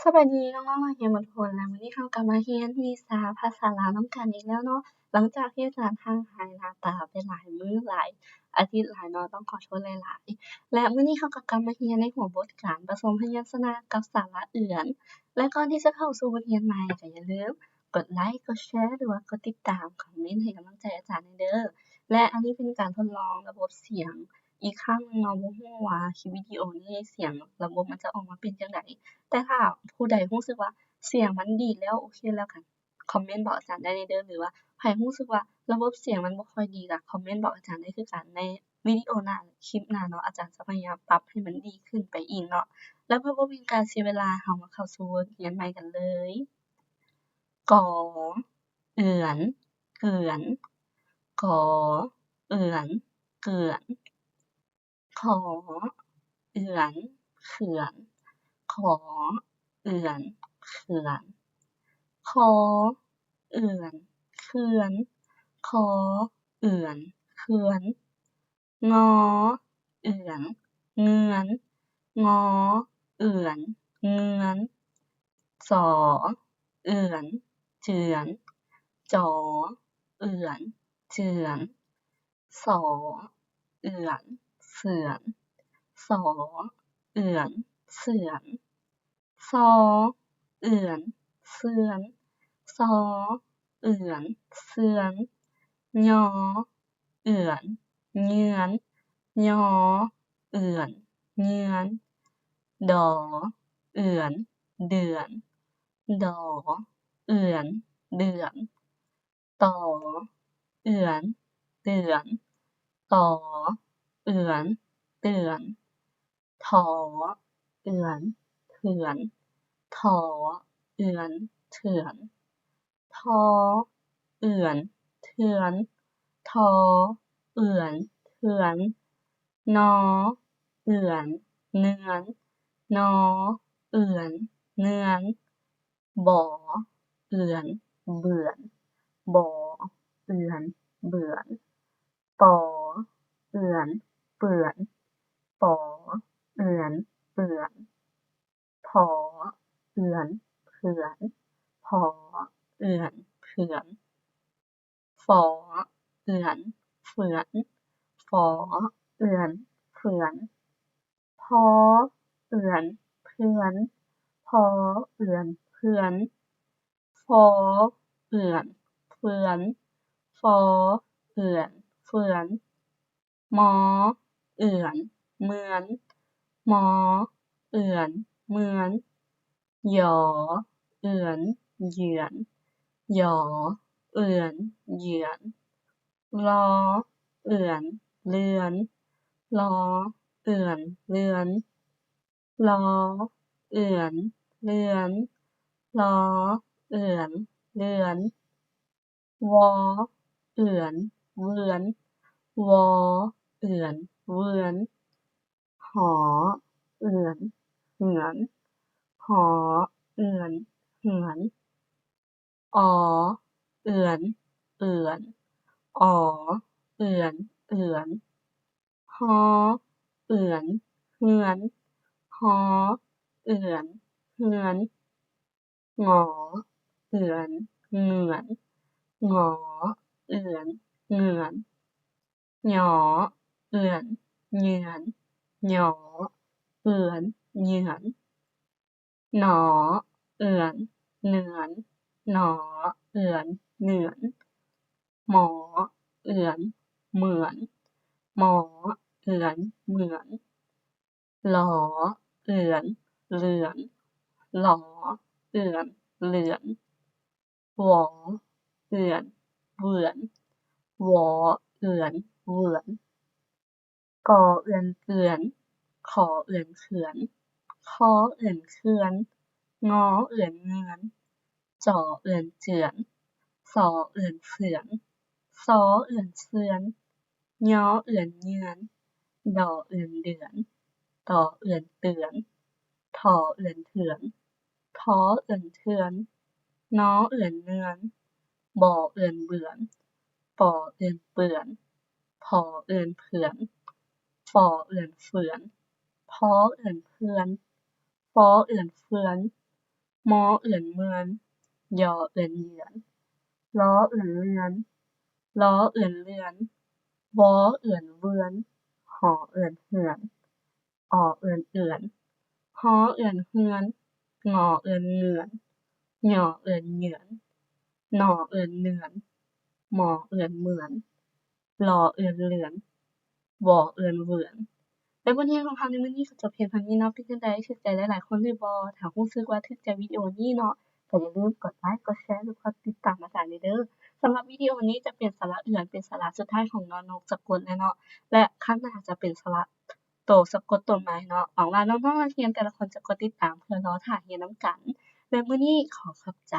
สบายดีน้องๆนักเรียนทุกคนแล้วมื้อนี้เราก็มาเรียนวิชาภาษาลาวนำกันอีกแล้วเนาะหลังจากที่อาจารย์ห่างหายหน้าตาไปหลายมื้อหลายอาทิตย์หลายเนาะต้องขอโทษหลายๆและมื้อนี้เราก็กลับมาเรียนในหัวบทการผสมพยัญชนะกับสระเอื่อนและก่อนที่จะเข้าสู่บทเรียนใหม่ก็อย่าลืมกดไลค์กดแชร์หรือว่ากดติดตามคอมเมนต์ให้กำลังใจอาจารย์เด้อและอันนี้เป็นการทดลองระบบเสียงอีกครั้งหนึ่งเนาะบ่รู้ว่าคลิปวิดีโอนี้เสียงระบบมันจะออกมาเป็นจั่งใด แต่ถ้าผู้ใดรู้สึกว่าเสียงมันดีแล้วโอเคแล้วก็คอมเมนต์บอกอาจารย์ได้เด้อหรือว่าไผรู้สึกว่าระบบเสียงมันบ่ค่อยดีก็คอมเมนต์บอกอาจารย์ได้คือกันในวิดีโอหน้าคลิปหน้าเนาะอาจารย์จะพยายามปรับให้มันดีขึ้นไปอีกเนาะแล้วเพื่อบ่เป็นการเสียเวลาเรามาเข้าสู่บทเรียนใหม่กันเลยกอเอือนเกือนกอเอือนเกือนขอเอือนเขื่อนขอเอือนเขื่อนคอเอือนเขื่อนคอเอือนเขื่อนงอเอือนเงือนงอเอือนเงือนสอเอือนเจือนจอเอือนเจือนสอเอือนเสือนสอเอือนเสือนซอเอือนเสือนซอเอือนเสือนยอเอือนเยือนยอเอือนเยือนดอเอือนเดือนดอเอือนเดือนตอเอือนเดือนตอเอือนเตือนถอเอือนเถื่อนถอเอือนเถื่อนทอเอือนเถื่อนทอเอือนเถื่อนนอเอือนเนือนนอเอือนเนือนบ่อเอือนเบื่อนบ่อเอือนเบื่อนปอเอือนเปื่อนปอเอือนเปื่อนผอเอือนเผื่อนผอเอือนเผื่อนฝอเอือนเฝือนฝอเอือนเฝือนพอเอือนเพื่อนพอเอือนเพื่อนฟอเอือนเฟือนฟอเอือนเฟือนมอเอือนเหมือนมอเอือนเหมือนหยอเอือนเหยือนหยอเอือนเหยือนรอเอือนเรือนรอเอือนเรือนรอเอือนเรือนรอเอือนเรือนวอเอือนเวือนวอเอือนเวือนหอเอือนเหือนหอเอือนเหือนออเอือนเอือนอ๋อเอือนเอือนฮอเอือนเหือนฮอเอือนเหือนหงอเอือนเหงือนหงอเอือนเหงือนหยอเอือนเหยือนหยอเอือนเหยือนหนอเอือนเหนือนหนอเอือนเหนือนหมอเอือนเหมือนหมอเอือนเหมือนหลอเอือนเหลือนหลอเอือนเหลือนหวอเอือนเหวือนหวอเอือนเหวือนกอเอือนเกือนขอเอือนเขือนคอเอื่อนเคือนงอเอื่อนเงือนจอเอื่อนเจือนสอเอื่อนเฝือนซอเอื่อนเสือนยอเอื่อนเยือนดอเอื่อนเดือนตอเอื่อนเตือนทอเอื่อนเถื่อนทอเอื่อนเทือนนอเอื่อนเนือนบอเอื่อนเบือนปอเอื่อนเปื่อนพอเอื่อนเผื่อนฟอเอื่อนเฝือนพอเอื่อนเพื่อนฟอเอื่อนเฟือน มอเอื่นเมือนยอเอื่นเหยือนล้อเอื่นเรือนล้อเอื่นเรือนวอเอื่นเวือนหอเอื่นเหือนอเอื่นเอื่อนฮอเอื่นเฮือนงอเอื่นเหงือนหย่อเอื่นเหยือนหนอเอื่นเหนือนหมอเอื่นเหมือนลอเอื่นเหลือนวอเอื่นเหวือนและบทเรียนของเราในมื้อนี้ก็จบเพียงเท่านี้เนาะเป็นจั่งใดถูกใจหลายๆคนหรือบ่ถ้ารู้สึกว่าถูกใจวิดีโอนี้เนาะก็อย่าลืมกดไลค์กดแชร์หรือกดติดตามอาจารย์เด้อสำหรับวิดีโอนี้จะเป็นสระเอื่อนเป็นสระสุดท้ายของนอนกสะกดเลยเนาะและข้างหน้าจะเป็นสระโตสะกดต้นไม้เนาะหวังว่าน้องๆนักเรียนแต่ละคนจะกดติดตามเพื่อรอท่าเรียนนำกันและมื้อนี้ขอขอบใจ